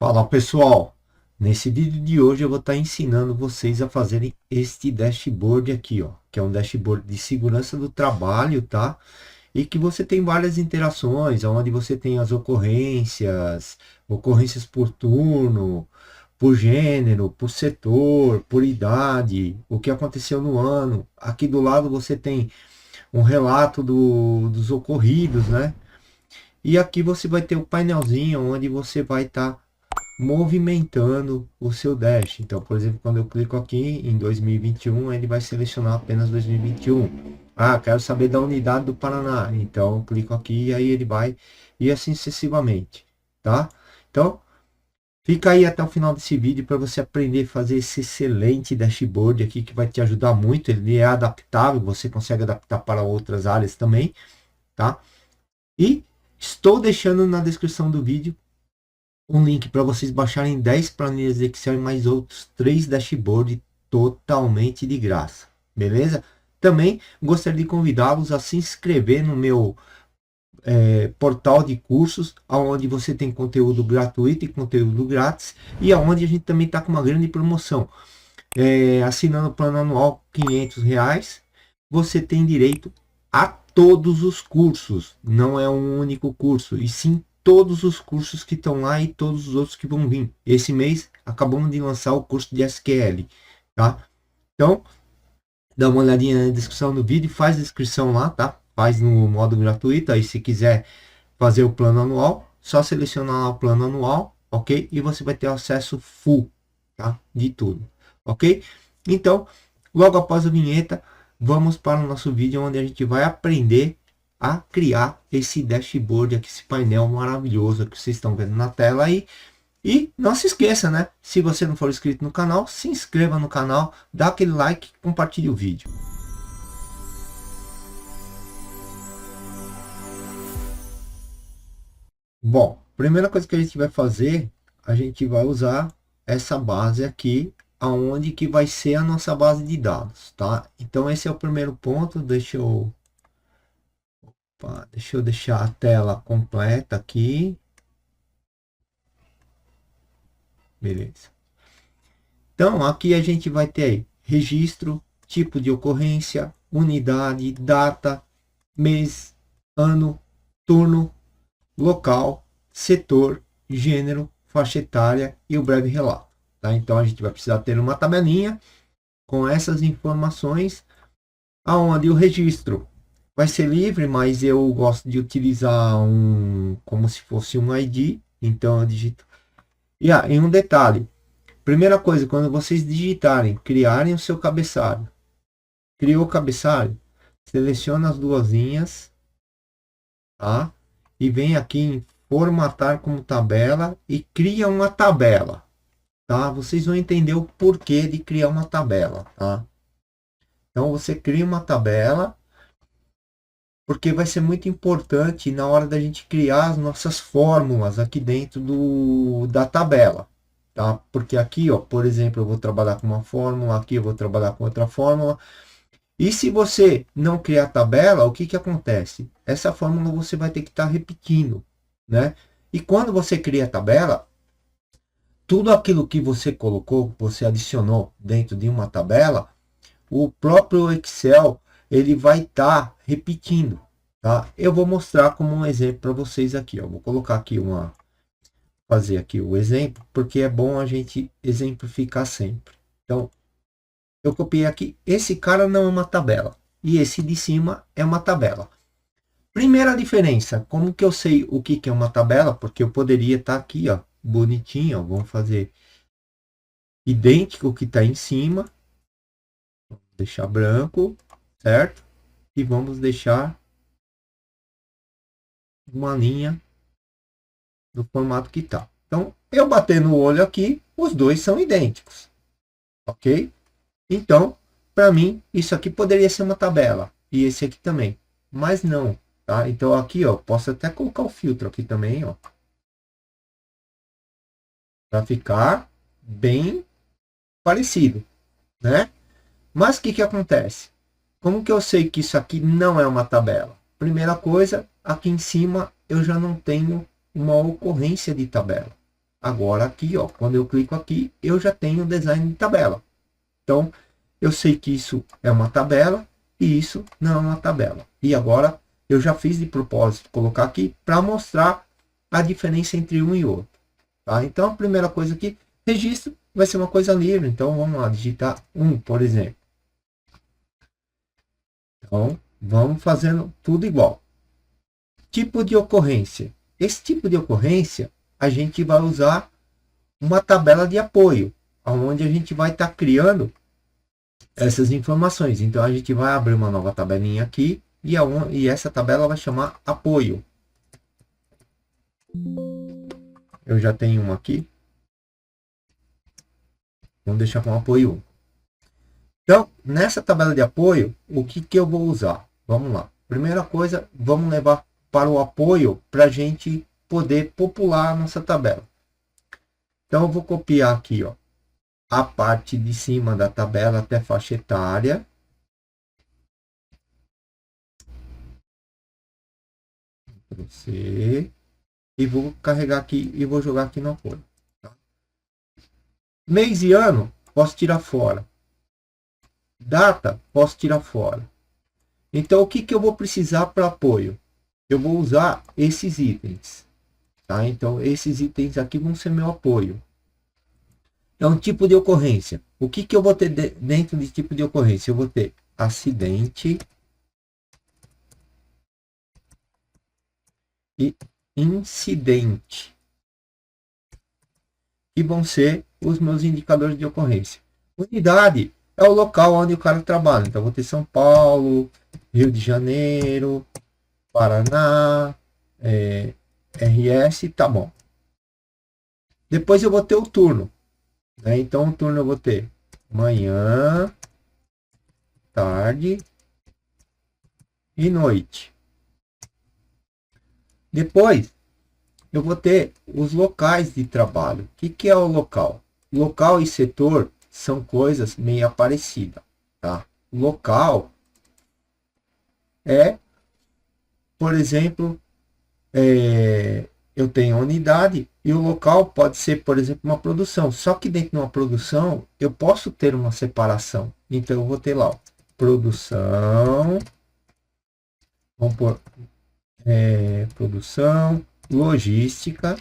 Fala pessoal, nesse vídeo de hoje eu vou estar ensinando vocês a fazerem este dashboard aqui, ó, que é um dashboard de segurança do trabalho, tá? E que você tem várias interações, onde você tem as ocorrências, ocorrências por turno, por gênero, por setor, por idade, o que aconteceu no ano. Aqui do lado você tem um relato dos ocorridos, né? E aqui você vai ter o painelzinho onde você vai estar movimentando o seu dash. Então, por exemplo, quando eu clico aqui em 2021, ele vai selecionar apenas 2021. Ah, quero saber da unidade do Paraná. Então, eu clico aqui e aí ele vai e assim sucessivamente, tá? Então, fica aí até o final desse vídeo para você aprender a fazer esse excelente dashboard aqui que vai te ajudar muito. Ele é adaptável, você consegue adaptar para outras áreas também, tá? E estou deixando na descrição do vídeo um link para vocês baixarem 10 planilhas de Excel e mais outros 3 dashboards totalmente de graça, beleza? Também gostaria de convidá-los a se inscrever no meu portal de cursos, onde você tem conteúdo gratuito e conteúdo grátis, e aonde a gente também está com uma grande promoção. Assinando o plano anual R$ 500, você tem direito a todos os cursos. Não é um único curso, e sim todos os cursos que estão lá e todos os outros que vão vir. Esse mês acabamos de lançar o curso de SQL, tá? Então, dá uma olhadinha na descrição do vídeo, faz a inscrição lá, tá? Faz no modo gratuito, aí se quiser fazer o plano anual, só selecionar lá o plano anual, ok? E você vai ter acesso full, tá? De tudo, ok? Então, logo após a vinheta, vamos para o nosso vídeo onde a gente vai aprender a criar esse dashboard aqui, esse painel maravilhoso que vocês estão vendo na tela aí. E não se esqueça, né? Se você não for inscrito no canal, se inscreva no canal, dá aquele like, compartilhe o vídeo. Bom, primeira coisa que a gente vai fazer, a gente vai usar essa base aqui, aonde que vai ser a nossa base de dados, tá? Então esse é o primeiro ponto, deixa eu deixar a tela completa aqui, beleza. Então aqui a gente vai ter aí, registro, tipo de ocorrência, unidade, data, mês, ano, turno, local, setor, gênero, faixa etária e o breve relato. Tá? Então a gente vai precisar ter uma tabelinha com essas informações, aonde o registro vai ser livre, mas eu gosto de utilizar como se fosse um ID. Então eu digito. E um detalhe, primeira coisa, quando vocês digitarem, criarem o seu cabeçalho, criou o cabeçalho, seleciona as duas linhas, tá? E vem aqui em formatar como tabela e cria uma tabela, tá? Vocês vão entender o porquê de criar uma tabela, tá? Então você cria uma tabela, porque vai ser muito importante na hora da gente criar as nossas fórmulas aqui dentro da tabela, tá? Porque aqui, ó, por exemplo, eu vou trabalhar com uma fórmula, aqui eu vou trabalhar com outra fórmula. E se você não criar tabela, o que que acontece? Essa fórmula você vai ter que estar repetindo, né? E quando você cria a tabela, tudo aquilo que você colocou, você adicionou dentro de uma tabela, o próprio Excel ele vai estar repetindo, tá? Eu vou mostrar como um exemplo para vocês aqui, ó. Vou colocar aqui fazer aqui o exemplo, porque é bom a gente exemplificar sempre. Então, eu copiei aqui, esse cara não é uma tabela, e esse de cima é uma tabela. Primeira diferença, como que eu sei o que é uma tabela? Porque eu poderia estar aqui, ó, bonitinho, ó, vamos fazer idêntico ao que está em cima, deixar branco, certo? E vamos deixar uma linha do formato que está. Então, eu bater no olho aqui, os dois são idênticos, ok? Então, para mim, isso aqui poderia ser uma tabela, e esse aqui também, mas não, tá? Então aqui, ó, posso até colocar o filtro aqui também, ó, para ficar bem parecido, né? Mas o que que acontece? Como que eu sei que isso aqui não é uma tabela? Primeira coisa, aqui em cima eu já não tenho uma ocorrência de tabela. Agora aqui, ó, quando eu clico aqui, eu já tenho o design de tabela. Então, eu sei que isso é uma tabela e isso não é uma tabela. E agora eu já fiz de propósito colocar aqui para mostrar a diferença entre um e outro. Tá? Então, a primeira coisa aqui, registro vai ser uma coisa livre. Então, vamos lá, digitar um, por exemplo. Então, vamos fazendo tudo igual. Tipo de ocorrência. Esse tipo de ocorrência, a gente vai usar uma tabela de apoio, onde a gente vai estar criando essas informações. Então, a gente vai abrir uma nova tabelinha aqui e essa tabela vai chamar apoio. Eu já tenho uma aqui. Vamos deixar com apoio 1. Então, nessa tabela de apoio, o que, que eu vou usar? Vamos lá. Primeira coisa, vamos levar para o apoio para a gente poder popular a nossa tabela. Então, eu vou copiar aqui, ó, a parte de cima da tabela até faixa etária. Você. E vou carregar aqui e vou jogar aqui no apoio. Tá? Mês e ano, posso tirar fora. Data, posso tirar fora. Então, o que, que eu vou precisar para apoio? Eu vou usar esses itens. Tá? Então, esses itens aqui vão ser meu apoio. É um tipo de ocorrência. O que, que eu vou ter dentro de tipo de ocorrência? Eu vou ter acidente e incidente. Que vão ser os meus indicadores de ocorrência. Unidade é o local onde o cara trabalha. Então, eu vou ter São Paulo, Rio de Janeiro, Paraná, RS, tá bom. Depois eu vou ter o turno. Né? Então, o turno eu vou ter manhã, tarde e noite. Depois, eu vou ter os locais de trabalho. O que, que é o local? Local e setor são coisas meio parecidas. Tá? Local é, por exemplo, eu tenho a unidade e o local pode ser, por exemplo, uma produção. Só que dentro de uma produção eu posso ter uma separação. Então eu vou ter lá, ó, produção, vamos por produção, logística,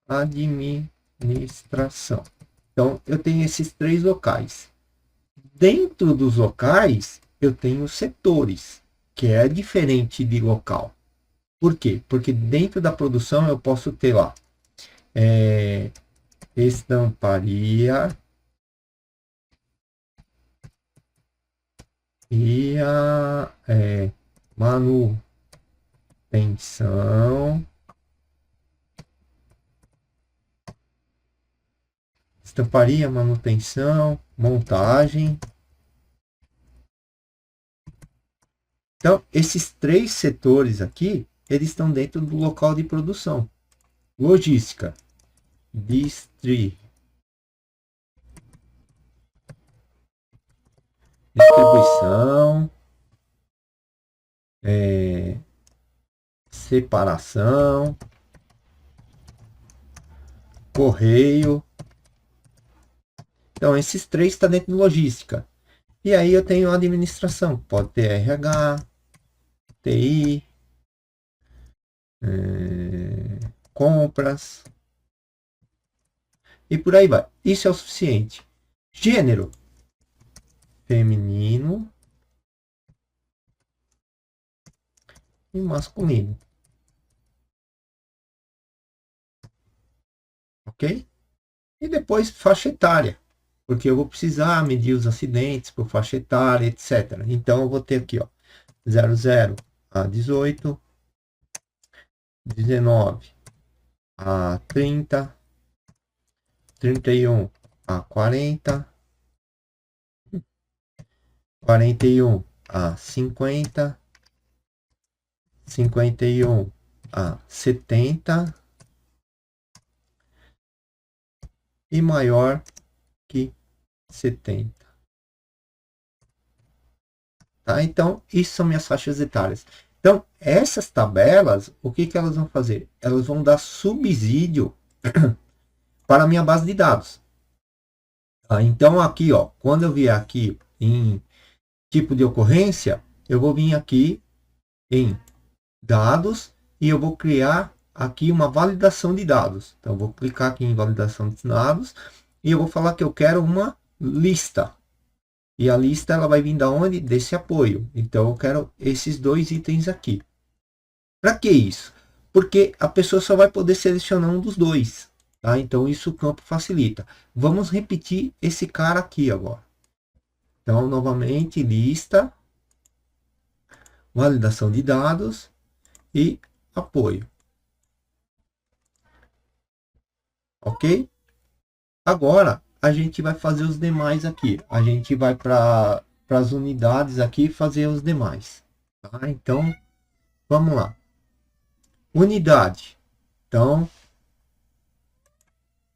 administração. Então eu tenho esses três locais. Dentro dos locais eu tenho setores, que é diferente de local. Por quê? Porque dentro da produção eu posso ter lá estamparia e a manutenção, estamparia, manutenção, montagem. Então, esses três setores aqui, eles estão dentro do local de produção. Logística, distribuição, separação, correio. Então, esses três estão dentro de logística. E aí eu tenho a administração. Pode ter RH, TI, compras. E por aí vai. Isso é o suficiente. Gênero. Feminino e masculino. Ok? E depois faixa etária. Porque eu vou precisar medir os acidentes por faixa etária, etc. Então eu vou ter aqui, ó, 00 a 18, 19 a 30, 31 a 40, 41 a 50, 51 a 70 e maior que 70. Tá? Então, isso são minhas faixas etárias. Então, essas tabelas, o que, que elas vão fazer? Elas vão dar subsídio para a minha base de dados. Tá? Então, aqui, ó, quando eu vier aqui em tipo de ocorrência, eu vou vir aqui em dados e eu vou criar aqui uma validação de dados. Então, eu vou clicar aqui em validação de dados e eu vou falar que eu quero uma lista. E a lista ela vai vir da onde? Desse apoio. Então, eu quero esses dois itens aqui. Para que isso? Porque a pessoa só vai poder selecionar um dos dois. Tá? Então, isso o campo facilita. Vamos repetir esse cara aqui agora. Então, novamente, lista, validação de dados e apoio. Ok? Agora, a gente vai fazer os demais aqui. A gente vai para as unidades aqui fazer os demais. Tá? Então, vamos lá. Unidade. Então,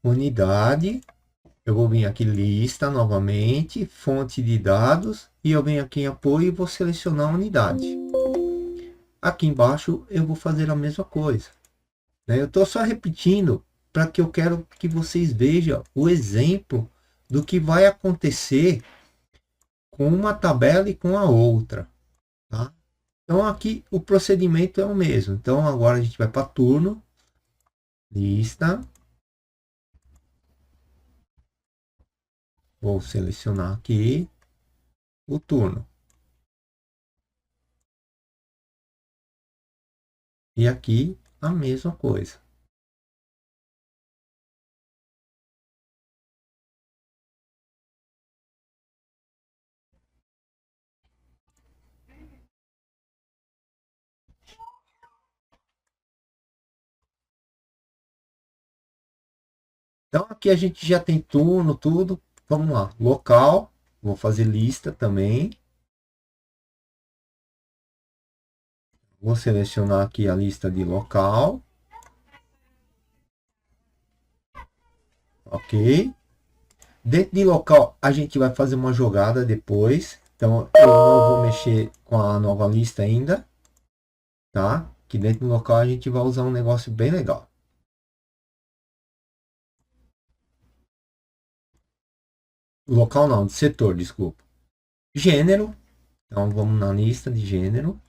unidade. Eu vou vir aqui lista novamente, fonte de dados. E eu venho aqui em apoio e vou selecionar a unidade. Aqui embaixo eu vou fazer a mesma coisa. Né? Eu estou só repetindo para que eu quero que vocês vejam o exemplo do que vai acontecer com uma tabela e com a outra. Tá? Então aqui o procedimento é o mesmo. Então agora a gente vai para turno, lista. Vou selecionar aqui o turno. E aqui a mesma coisa. Então aqui a gente já tem turno, tudo. Vamos lá, local. Vou fazer lista também. Vou selecionar aqui a lista de local. Ok. Dentro de local, a gente vai fazer uma jogada depois. Então, eu não vou mexer com a nova lista ainda. Tá? Que dentro do local a gente vai usar um negócio bem legal. Local não, de setor, desculpa. Gênero. Então, vamos na lista de gênero.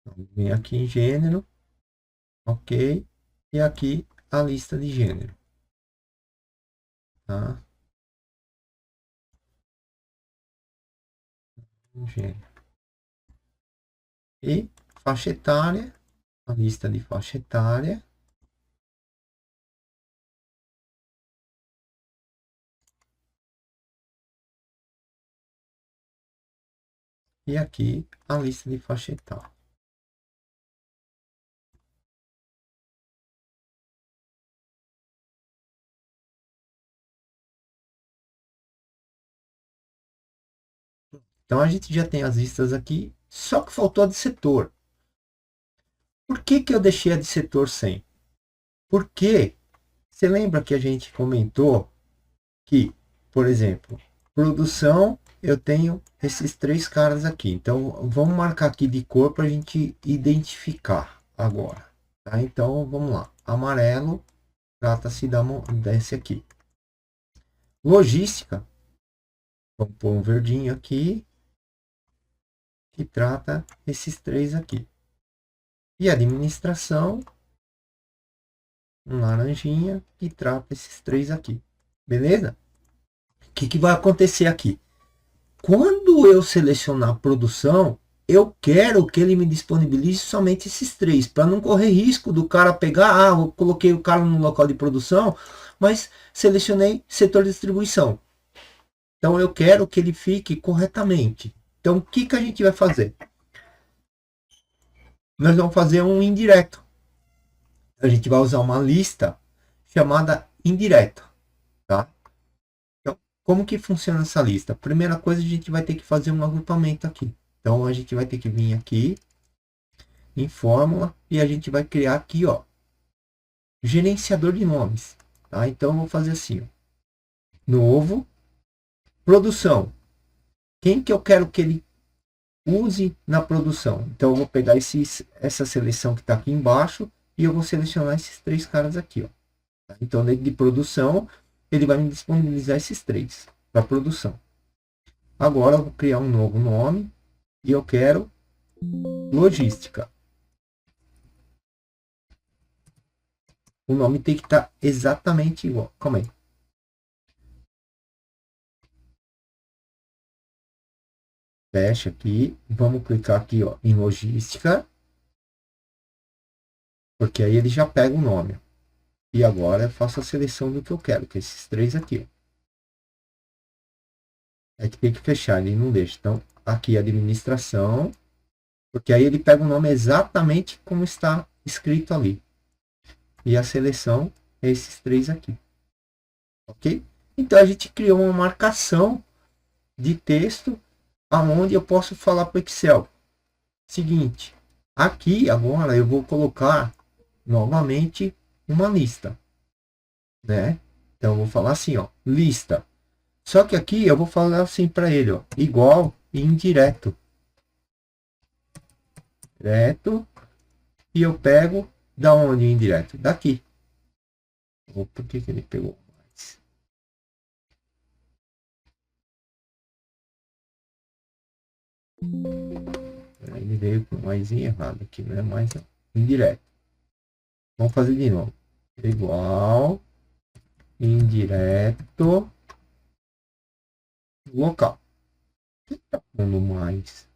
Então, vem aqui em gênero. Ok. E aqui a lista de gênero. Tá? Gênero. E faixa etária. A lista de faixa etária. E aqui a lista de faixa etária. Então a gente já tem as listas aqui, só que faltou a de setor. Por que, que eu deixei a de setor sem? Porque você lembra que a gente comentou que, por exemplo, produção, eu tenho esses três caras aqui. Então vamos marcar aqui de cor para a gente identificar agora. Tá? Então vamos lá. Amarelo trata-se desse aqui. Logística, vamos pôr um verdinho aqui que trata esses três aqui. E administração, um laranjinha que trata esses três aqui. Beleza? O que, que vai acontecer aqui? Quando eu selecionar a produção, eu quero que ele me disponibilize somente esses três, para não correr risco do cara pegar, eu coloquei o cara no local de produção, mas selecionei setor de distribuição. Então eu quero que ele fique corretamente. Então o que, que a gente vai fazer? Nós vamos fazer um indireto. A gente vai usar uma lista chamada indireta, tá? Então, como que funciona essa lista? Primeira coisa, a gente vai ter que fazer um agrupamento aqui. Então, a gente vai ter que vir aqui em fórmula e a gente vai criar aqui, ó, gerenciador de nomes. Tá? Então, eu vou fazer assim. Ó. Novo, produção. Quem que eu quero que ele use na produção? Então, eu vou pegar essa seleção que está aqui embaixo e eu vou selecionar esses 3 caras aqui. Ó. Tá? Então, dentro de produção, ele vai me disponibilizar esses 3 para produção. Agora, eu vou criar um novo nome e eu quero logística. O nome tem que estar exatamente igual. Calma aí. Fecha aqui. Vamos clicar aqui ó, em logística. Porque aí ele já pega o nome. E agora eu faço a seleção do que eu quero. Que é esses 3 aqui. Ó. É que tem que fechar. Ele não deixa. Então aqui administração. Porque aí ele pega o nome exatamente como está escrito ali. E a seleção é esses 3 aqui. Ok? Então a gente criou uma marcação de texto aonde eu posso falar para o Excel. Seguinte, aqui agora eu vou colocar novamente uma lista, né? Então eu vou falar assim, ó, lista. Só que aqui eu vou falar assim para ele, ó, igual e indireto. Direto. E eu pego da onde indireto? Daqui. Por que ele pegou mais? Ele veio com mais errado aqui, não é mais indireto. Vamos fazer de novo. Igual, indireto, local. O que está pondo mais?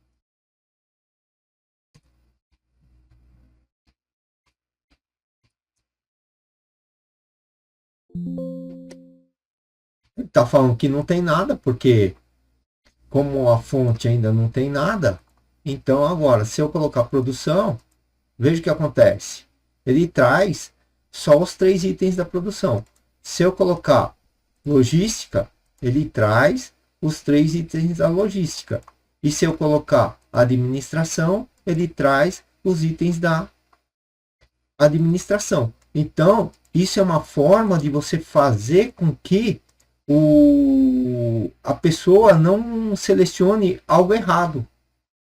Está falando que não tem nada, porque como a fonte ainda não tem nada, então agora, se eu colocar produção, veja o que acontece. Ele traz só os 3 itens da produção. Se eu colocar logística, ele traz os 3 itens da logística. E se eu colocar administração, ele traz os itens da administração. Então, isso é uma forma de você fazer com que a pessoa não selecione algo errado.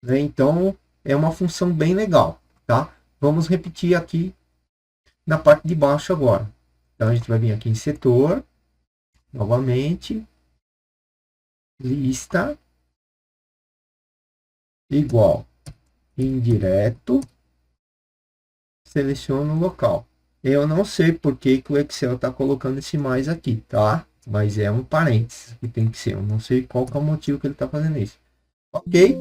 Né? Então, é uma função bem legal. Tá? Vamos repetir aqui na parte de baixo agora. Então, a gente vai vir aqui em setor, novamente, lista, igual, indireto, seleciono o local. Eu não sei por que o Excel está colocando esse mais aqui, tá? Mas é um parênteses que tem que ser. Eu não sei qual que é o motivo que ele está fazendo isso. Ok?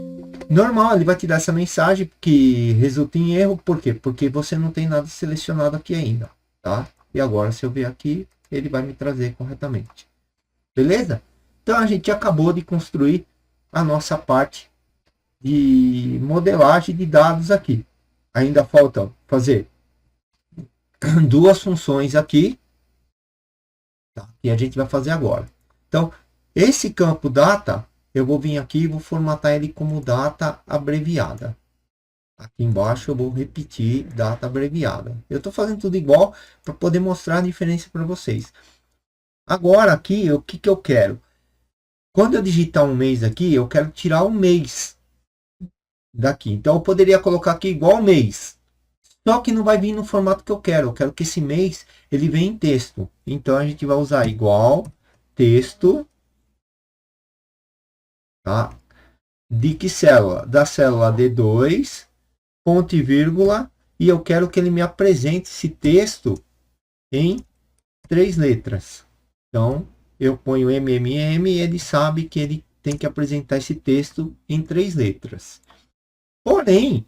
Normal, ele vai te dar essa mensagem que resulta em erro. Por quê? Porque você não tem nada selecionado aqui ainda, tá? E agora, se eu ver aqui, ele vai me trazer corretamente. Beleza? Então, a gente acabou de construir a nossa parte de modelagem de dados aqui. Ainda falta fazer 2 funções aqui, tá? E a gente vai fazer agora. Então, esse campo data, eu vou vir aqui e vou formatar ele como data abreviada. Aqui embaixo eu vou repetir data abreviada. Eu estou fazendo tudo igual para poder mostrar a diferença para vocês. Agora aqui, o que eu quero? Quando eu digitar um mês aqui, eu quero tirar um mês daqui. Então, eu poderia colocar aqui igual mês. Só que não vai vir no formato que eu quero. Eu quero que esse mês ele venha em texto. Então, a gente vai usar igual texto. Tá? De que célula? Da célula D2, ponto e vírgula. E eu quero que ele me apresente esse texto em 3 letras. Então, eu ponho MMM e ele sabe que ele tem que apresentar esse texto em 3 letras. Porém,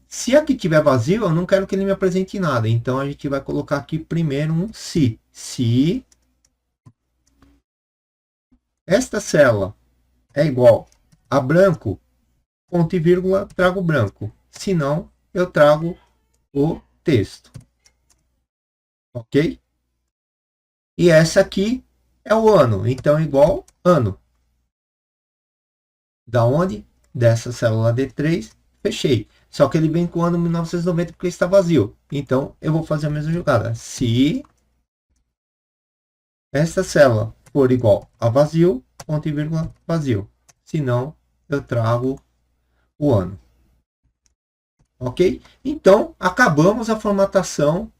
se aqui tiver vazio, eu não quero que ele me apresente nada. Então, a gente vai colocar aqui primeiro um se. Se esta célula é igual a branco, ponto e vírgula, trago branco. Se não, eu trago o texto. Ok? E essa aqui é o ano. Então, igual ano. Da onde? Dessa célula D3. Fechei. Só que ele vem com o ano 1990 porque está vazio. Então, eu vou fazer a mesma jogada. Se esta célula for igual a vazio, ponto e vírgula, vazio. Se não, eu trago o ano. Ok? Então, acabamos a formatação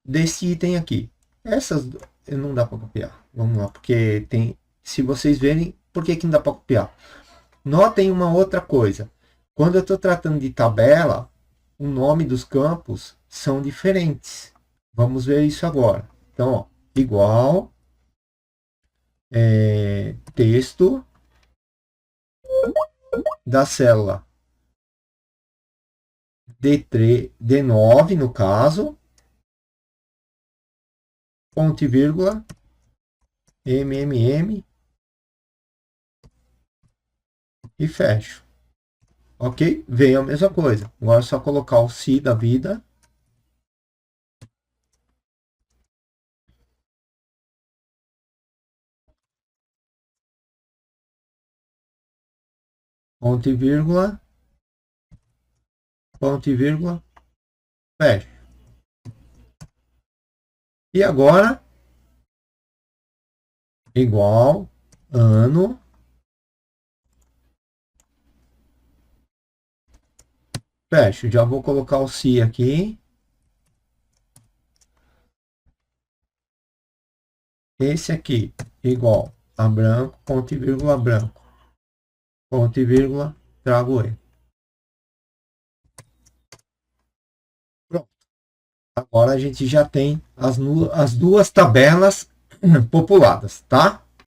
desse item aqui. Essas não dá para copiar. Vamos lá, porque tem. Se vocês verem, por que não dá para copiar? Notem uma outra coisa. Quando eu estou tratando de tabela, o nome dos campos são diferentes. Vamos ver isso agora. Então, ó, igual texto da célula D3, D9, no caso, ponto e vírgula, MMM e fecho. Ok? Veio a mesma coisa. Agora é só colocar o se da vida. Ponto e vírgula. Ponto e vírgula. Fecho. E agora, igual, ano. Fecho. Já vou colocar o se aqui. Esse aqui, igual a branco, ponto e vírgula, branco. Ponto e vírgula, trago ele. Pronto. Agora a gente já tem as duas tabelas populadas, tá?